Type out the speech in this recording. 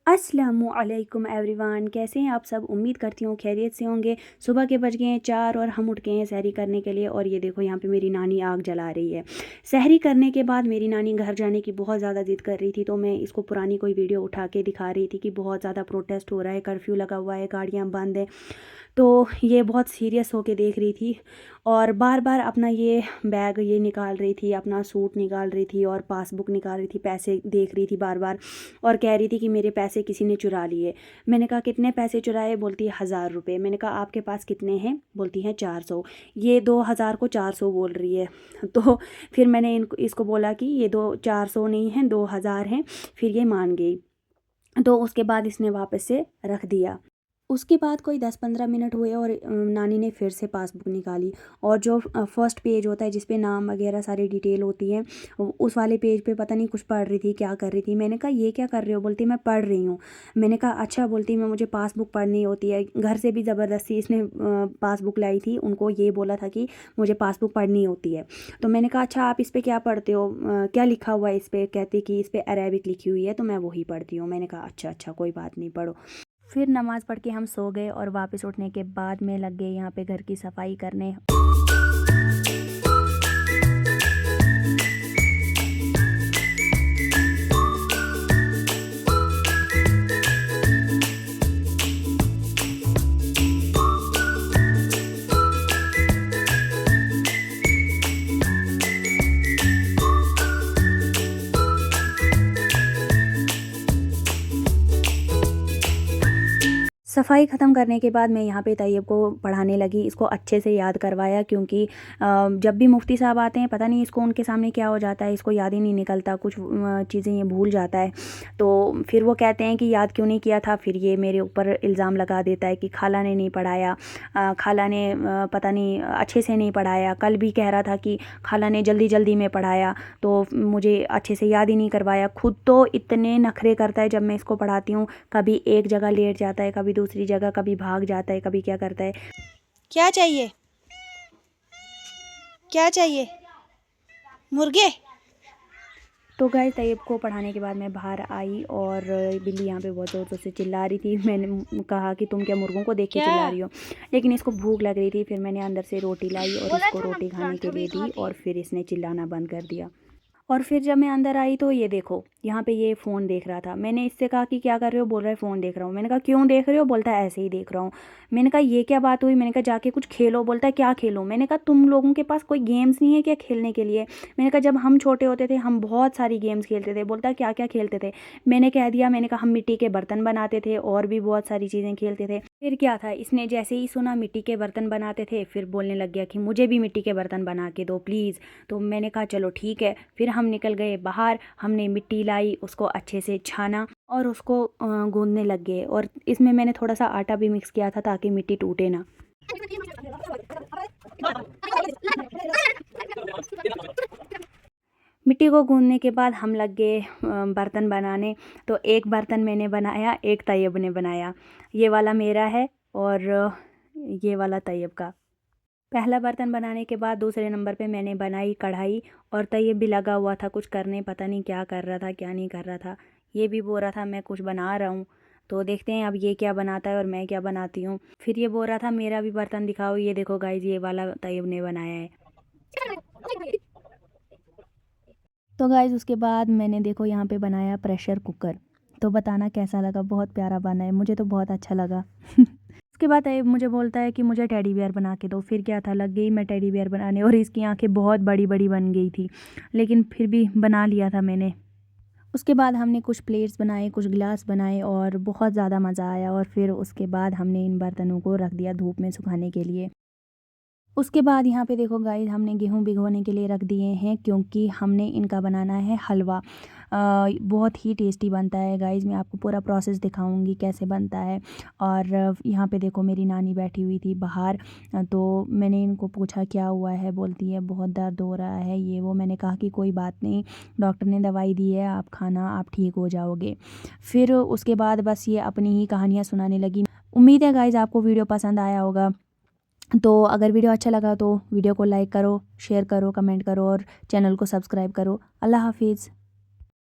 अस्सलामुअलैकुम एवरीवन, कैसे हैं आप सब। उम्मीद करती हूँ खैरियत से होंगे। सुबह के बज गए हैं 4 और हम उठ गए हैं सहरी करने के लिए। और ये देखो यहाँ पे मेरी नानी आग जला रही है। सहरी करने के बाद मेरी नानी घर जाने की बहुत ज़्यादा ज़िद कर रही थी, तो मैं इसको पुरानी कोई वीडियो उठा के दिखा रही थी कि बहुत ज़्यादा प्रोटेस्ट हो रहा है, कर्फ्यू लगा हुआ है, गाड़ियाँ बंद है। तो ये बहुत सीरियस होके देख रही थी और बार बार अपना ये बैग ये निकाल रही थी, अपना सूट निकाल रही थी और पासबुक निकाल रही थी, पैसे देख रही थी बार बार और कह रही थी कि मेरे पैसे किसी ने चुरा लिए। मैंने कहा कितने पैसे चुराए? बोलती है 1000 रुपये। मैंने कहा आपके पास कितने हैं? बोलती हैं 400। ये 2000 को 400 बोल रही है। तो फिर मैंने इसको बोला कि ये 400 नहीं हैं, 2000 हैं। फिर ये मान गई। तो उसके बाद इसने वापस से रख दिया। उसके बाद कोई 10-15 मिनट हुए और नानी ने फिर से पासबुक निकाली और जो फर्स्ट पेज होता है जिस पे नाम वगैरह सारी डिटेल होती है, उस वाले पेज पे पता नहीं कुछ पढ़ रही थी, क्या कर रही थी। मैंने कहा ये क्या कर रही हो? बोलती मैं पढ़ रही हूँ। मैंने कहा अच्छा। बोलती मैं मुझे पासबुक पढ़नी होती है। घर से भी ज़बरदस्ती इसने पासबुक लाई थी, उनको ये बोला था कि मुझे पासबुक पढ़नी होती है। तो मैंने कहा अच्छा आप इस पर क्या पढ़ते हो, क्या लिखा हुआ है इस पर? कहती कि इस पर अरेबिक लिखी हुई है, तो मैं वही पढ़ती हूँ। मैंने कहा अच्छा अच्छा कोई बात नहीं, पढ़ो। फिर नमाज़ पढ़ के हम सो गए और वापस उठने के बाद में लग गए यहाँ पे घर की सफाई करने। सफाई ख़त्म करने के बाद मैं यहाँ पे तैयब को पढ़ाने लगी। इसको अच्छे से याद करवाया क्योंकि जब भी मुफ्ती साहब आते हैं पता नहीं इसको उनके सामने क्या हो जाता है, इसको याद ही नहीं निकलता, कुछ चीज़ें ये भूल जाता है। तो फिर वो कहते हैं कि याद क्यों नहीं किया था। फिर ये मेरे ऊपर इल्ज़ाम लगा देता है कि खाला ने नहीं पढ़ाया, खाला ने पता नहीं अच्छे से नहीं पढ़ाया। कल भी कह रहा था कि खाला ने जल्दी जल्दी में पढ़ाया, तो मुझे अच्छे से याद ही नहीं करवाया। खुद तो इतने नखरे करता है जब मैं इसको पढ़ाती हूँ। कभी एक जगह लेट जाता है, कभी दूसरी जगह, कभी भाग जाता है, कभी क्या करता है। क्या चाहिए? क्या चाहिए? मुर्गे? तो गाइस तैयब को पढ़ाने के बाद मैं बाहर आई और बिल्ली यहाँ पे बहुत ज़ोर ज़ोर से चिल्ला रही थी। मैंने कहा कि तुम क्या मुर्गों को देख के चिल्ला रही हो? लेकिन इसको भूख लग रही थी। फिर मैंने अंदर से रोटी लाई और इसको रोटी खाने के लिए दी और फिर इसने चिल्लाना बंद कर दिया। और फिर जब मैं अंदर आई तो ये देखो यहाँ पे ये फ़ोन देख रहा था। मैंने इससे कहा कि क्या कर रहे हो? बोल रहा है फ़ोन देख रहा हूँ। मैंने कहा क्यों देख रहे हो? बोलता है ऐसे ही देख रहा हूँ। मैंने कहा ये क्या बात हुई? मैंने कहा जाके कुछ खेलो। बोलता है क्या खेलो? मैंने कहा तुम लोगों के पास कोई गेम्स नहीं है क्या खेलने के लिए? मैंने कहा जब हम छोटे होते थे हम बहुत सारी गेम्स खेलते थे। बोलता है क्या क्या खेलते थे? मैंने कह दिया। मैंने कहा हम मिट्टी के बर्तन बनाते थे और भी बहुत सारी चीज़ें खेलते थे। फिर क्या था, इसने जैसे ही सुना मिट्टी के बर्तन बनाते थे फिर बोलने लग गया कि मुझे भी मिट्टी के बर्तन बना के दो प्लीज़। तो मैंने कहा चलो ठीक है। फिर हम निकल गए बाहर, हमने मिट्टी लाई, उसको अच्छे से छाना और उसको गूंदने लग गए। और इसमें मैंने थोड़ा सा आटा भी मिक्स किया था ताकि मिट्टी टूटे ना। मिट्टी को गूंदने के बाद हम लग गए बर्तन बनाने। तो एक बर्तन मैंने बनाया, एक तैयब ने बनाया। ये वाला मेरा है और ये वाला तैयब का। पहला बर्तन बनाने के बाद दूसरे नंबर पे मैंने बनाई कढ़ाई और तैयब भी लगा हुआ था कुछ करने, पता नहीं क्या कर रहा था क्या नहीं कर रहा था। ये भी बोल रहा था मैं कुछ बना रहा हूँ। तो देखते हैं अब ये क्या बनाता है और मैं क्या बनाती हूँ। फिर ये बोल रहा था मेरा भी बर्तन दिखाओ। ये देखो गाइज ये वाला तैयब ने बनाया है। तो गाइज़ उसके बाद मैंने देखो यहाँ पे बनाया प्रेशर कुकर। तो बताना कैसा लगा। बहुत प्यारा बना है, मुझे तो बहुत अच्छा लगा। उसके बाद मुझे बोलता है कि मुझे टेडी बियर बना के दो। फिर क्या था, लग गई मैं टेडी बियर बनाने और इसकी आंखें बहुत बड़ी बड़ी बन गई थी, लेकिन फिर भी बना लिया था मैंने। उसके बाद हमने कुछ प्लेट्स बनाए, कुछ गिलास बनाए और बहुत ज़्यादा मज़ा आया। और फिर उसके बाद हमने इन बर्तनों को रख दिया धूप में सुखाने के लिए। उसके बाद यहाँ पे देखो गाइस हमने गेहूँ भिगोने के लिए रख दिए हैं क्योंकि हमने इनका बनाना है हलवा। बहुत ही टेस्टी बनता है गाइस। मैं आपको पूरा प्रोसेस दिखाऊंगी कैसे बनता है। और यहाँ पे देखो मेरी नानी बैठी हुई थी बाहर। तो मैंने इनको पूछा क्या हुआ है, बोलती है बहुत दर्द हो रहा है ये वो। मैंने कहा कि कोई बात नहीं, डॉक्टर ने दवाई दी है, आप खाना, आप ठीक हो जाओगे। फिर उसके बाद बस ये अपनी ही कहानियाँ सुनाने लगी। उम्मीद है गाइस आपको वीडियो पसंद आया होगा। तो अगर वीडियो अच्छा लगा तो वीडियो को लाइक करो, शेयर करो, कमेंट करो और चैनल को सब्सक्राइब करो। अल्लाह हाफिज़।